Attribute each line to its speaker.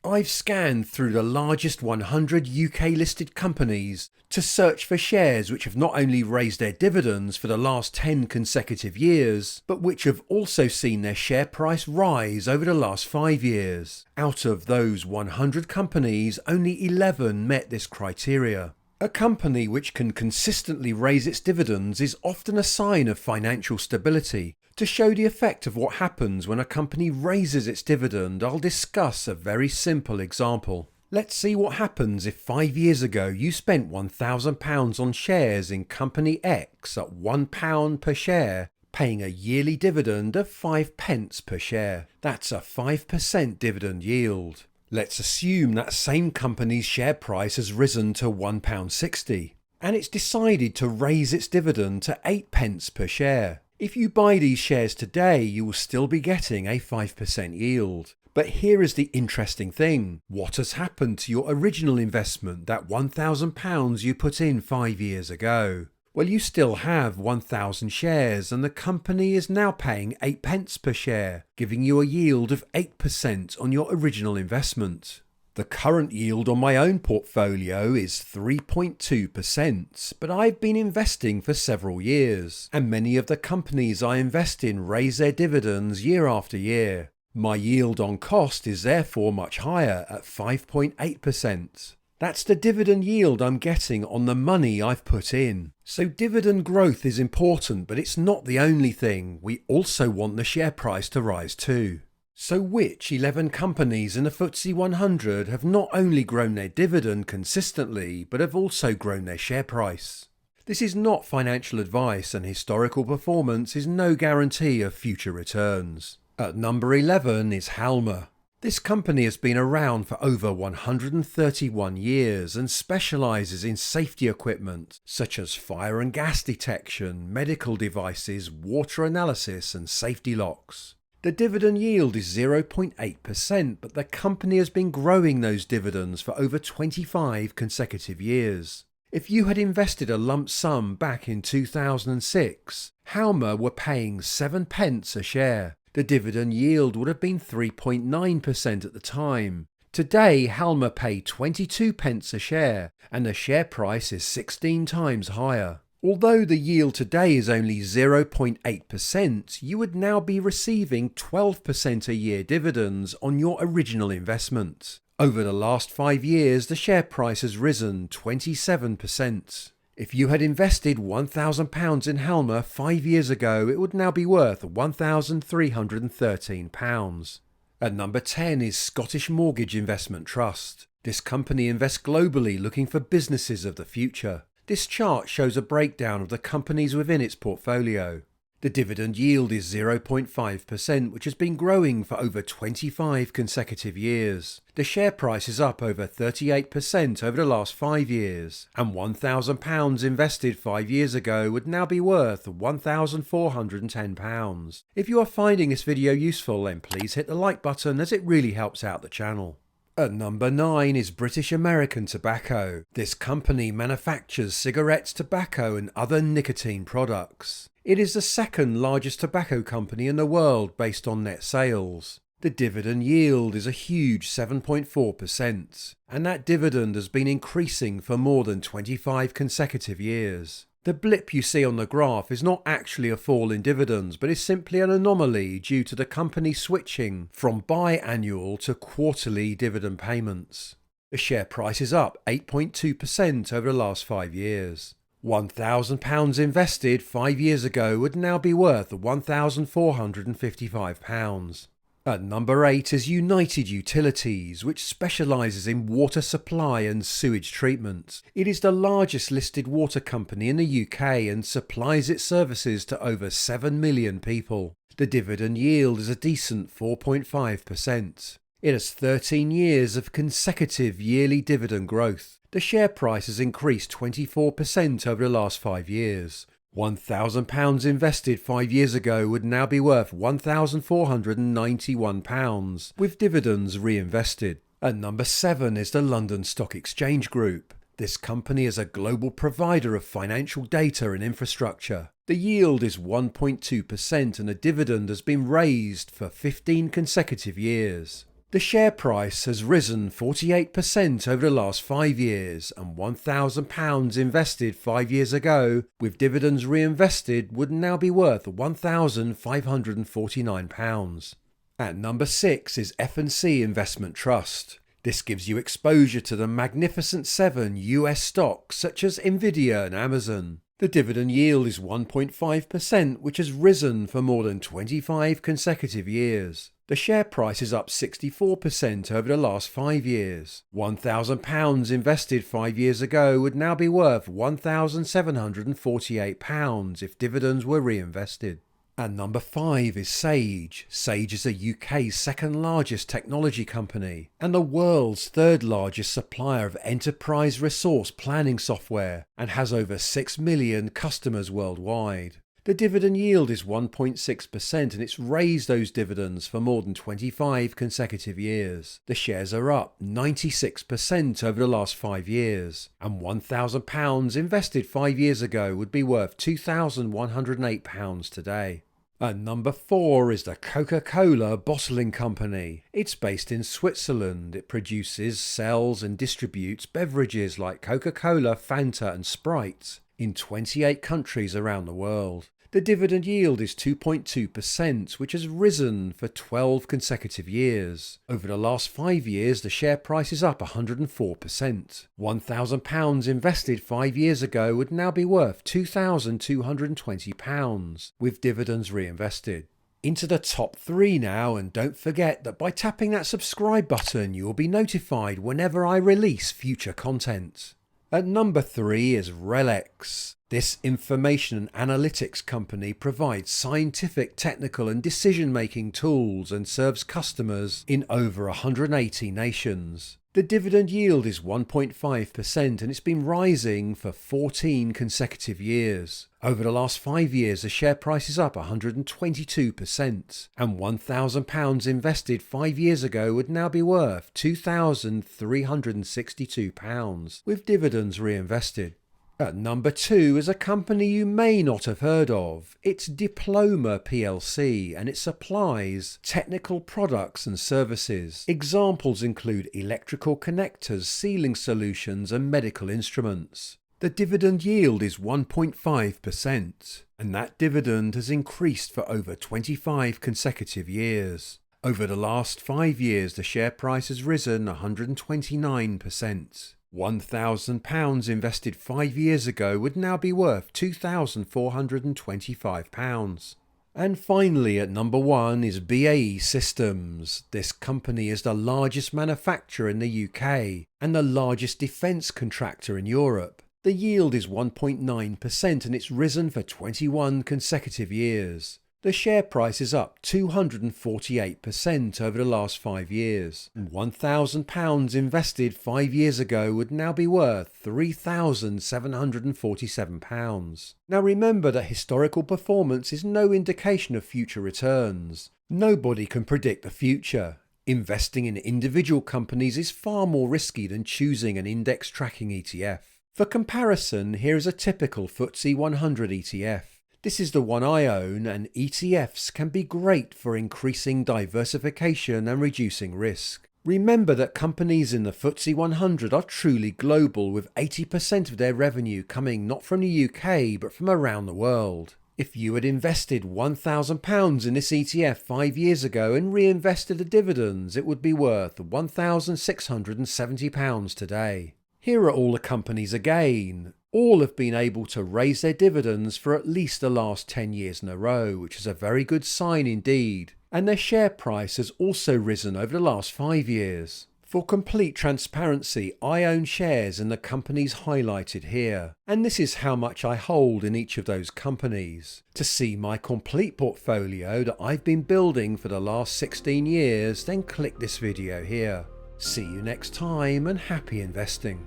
Speaker 1: I've scanned through the largest 100 UK listed companies to search for shares which have not only raised their dividends for the last 10 consecutive years, but which have also seen their share price rise over the last 5 years. Out of those 100 companies, only 11 met this criteria. A company which can consistently raise its dividends is often a sign of financial stability. To show the effect of what happens when a company raises its dividend, I'll discuss a very simple example. Let's see what happens if 5 years ago you spent £1,000 on shares in company X at £1 per share, paying a yearly dividend of 5 pence per share. That's a 5% dividend yield. Let's assume that same company's share price has risen to £1.60 and it's decided to raise its dividend to 8 pence per share. If you buy these shares today, you will still be getting a 5% yield. But here is the interesting thing. What has happened to your original investment, that £1,000 you put in 5 years ago? Well, you still have 1,000 shares and the company is now paying 8 pence per share, giving you a yield of 8% on your original investment. The current yield on my own portfolio is 3.2%, but I've been investing for several years, and many of the companies I invest in raise their dividends year after year. My yield on cost is therefore much higher at 5.8%. That's the dividend yield I'm getting on the money I've put in. So dividend growth is important, but it's not the only thing. We also want the share price to rise too. So which 11 companies in the FTSE 100 have not only grown their dividend consistently, but have also grown their share price? This is not financial advice, and historical performance is no guarantee of future returns. At number 11 is Halma. This company has been around for over 131 years and specialises in safety equipment such as fire and gas detection, medical devices, water analysis and safety locks. The dividend yield is 0.8%, but the company has been growing those dividends for over 25 consecutive years. If you had invested a lump sum back in 2006, Halma were paying 7 pence a share. The dividend yield would have been 3.9% at the time. Today, Halma pay 22 pence a share, and the share price is 16 times higher. Although the yield today is only 0.8%, you would now be receiving 12% a year dividends on your original investment. Over the last 5 years, the share price has risen 27%. If you had invested £1,000 in Halma 5 years ago, it would now be worth £1,313. At number 10 is Scottish Mortgage Investment Trust. This company invests globally, looking for businesses of the future. This chart shows a breakdown of the companies within its portfolio. The dividend yield is 0.5%, which has been growing for over 25 consecutive years. The share price is up over 38% over the last 5 years, and £1,000 invested 5 years ago would now be worth £1,410. If you are finding this video useful, then please hit the like button, as it really helps out the channel. At number 9 is British American Tobacco. This company manufactures cigarettes, tobacco and other nicotine products. It is the second largest tobacco company in the world based on net sales. The dividend yield is a huge 7.4%, and that dividend has been increasing for more than 25 consecutive years. The blip you see on the graph is not actually a fall in dividends, but is simply an anomaly due to the company switching from biannual to quarterly dividend payments. The share price is up 8.2% over the last 5 years. £1,000 invested 5 years ago would now be worth £1,455. At number 8 is United Utilities, which specialises in water supply and sewage treatment. It is the largest listed water company in the UK and supplies its services to over 7 million people. The dividend yield is a decent 4.5%. It has 13 years of consecutive yearly dividend growth. The share price has increased 24% over the last 5 years. £1,000 invested 5 years ago would now be worth £1,491, with dividends reinvested. At number 7 is the London Stock Exchange Group. This company is a global provider of financial data and infrastructure. The yield is 1.2% and the dividend has been raised for 15 consecutive years. The The share price has risen 48% over the last 5 years, and £1,000 invested 5 years ago with dividends reinvested would now be worth £1,549. At number 6 is FNC Investment Trust. This gives you exposure to the Magnificent 7 US stocks such as Nvidia and Amazon. The dividend yield is 1.5%, which has risen for more than 25 consecutive years. The share price is up 64% over the last 5 years. £1,000 invested 5 years ago would now be worth £1,748 if dividends were reinvested. And number 5 is Sage. Sage is a UK's second largest technology company and the world's third largest supplier of enterprise resource planning software and has over 6 million customers worldwide. The dividend yield is 1.6% and it's raised those dividends for more than 25 consecutive years. The shares are up 96% over the last 5 years, and £1,000 invested 5 years ago would be worth £2,108 today. At number 4 is the CocaCola Bottling Company. It's based in Switzerland. It produces, sells and distributes beverages like Coca-Cola, Fanta and Sprite in 28 countries around the world. The dividend yield is 2.2%, which has risen for 12 consecutive years. Over the last 5 years, the share price is up 104%. £1,000 invested 5 years ago would now be worth £2,220, with dividends reinvested. Into the top 3 now, and don't forget that by tapping that subscribe button, you will be notified whenever I release future content. At number 3 is Relx. This information and analytics company provides scientific, technical and decision-making tools and serves customers in over 180 nations. The dividend yield is 1.5% and it's been rising for 14 consecutive years. Over the last 5 years, the share price is up 122%, and £1,000 invested 5 years ago would now be worth £2,362, with dividends reinvested. At number 2 is a company you may not have heard of. It's Diploma plc and it supplies technical products and services. Examples include electrical connectors, sealing solutions and medical instruments. The dividend yield is 1.5%, and that dividend has increased for over 25 consecutive years. Over the last 5 years, the share price has risen 129%. £1,000 invested 5 years ago would now be worth £2,425. And finally, at number 1 is BAE Systems. This company is the largest manufacturer in the UK and the largest defence contractor in Europe. The yield is 1.9% and it's risen for 21 consecutive years. The share price is up 248% over the last 5 years. £1,000 invested 5 years ago would now be worth £3,747. Now remember that historical performance is no indication of future returns. Nobody can predict the future. Investing in individual companies is far more risky than choosing an index tracking ETF. For comparison, here is a typical FTSE 100 ETF. This is the one I own, and ETFs can be great for increasing diversification and reducing risk. Remember that companies in the FTSE 100 are truly global, with 80% of their revenue coming not from the UK but from around the world. If you had invested £1,000 in this ETF 5 years ago and reinvested the dividends, it would be worth £1,670 today. Here are all the companies again. All have been able to raise their dividends for at least the last 10 years in a row, which is a very good sign indeed. And their share price has also risen over the last 5 years. For complete transparency, I own shares in the companies highlighted here, and this is how much I hold in each of those companies. To see my complete portfolio that I've been building for the last 16 years, then click this video here. See you next time and happy investing.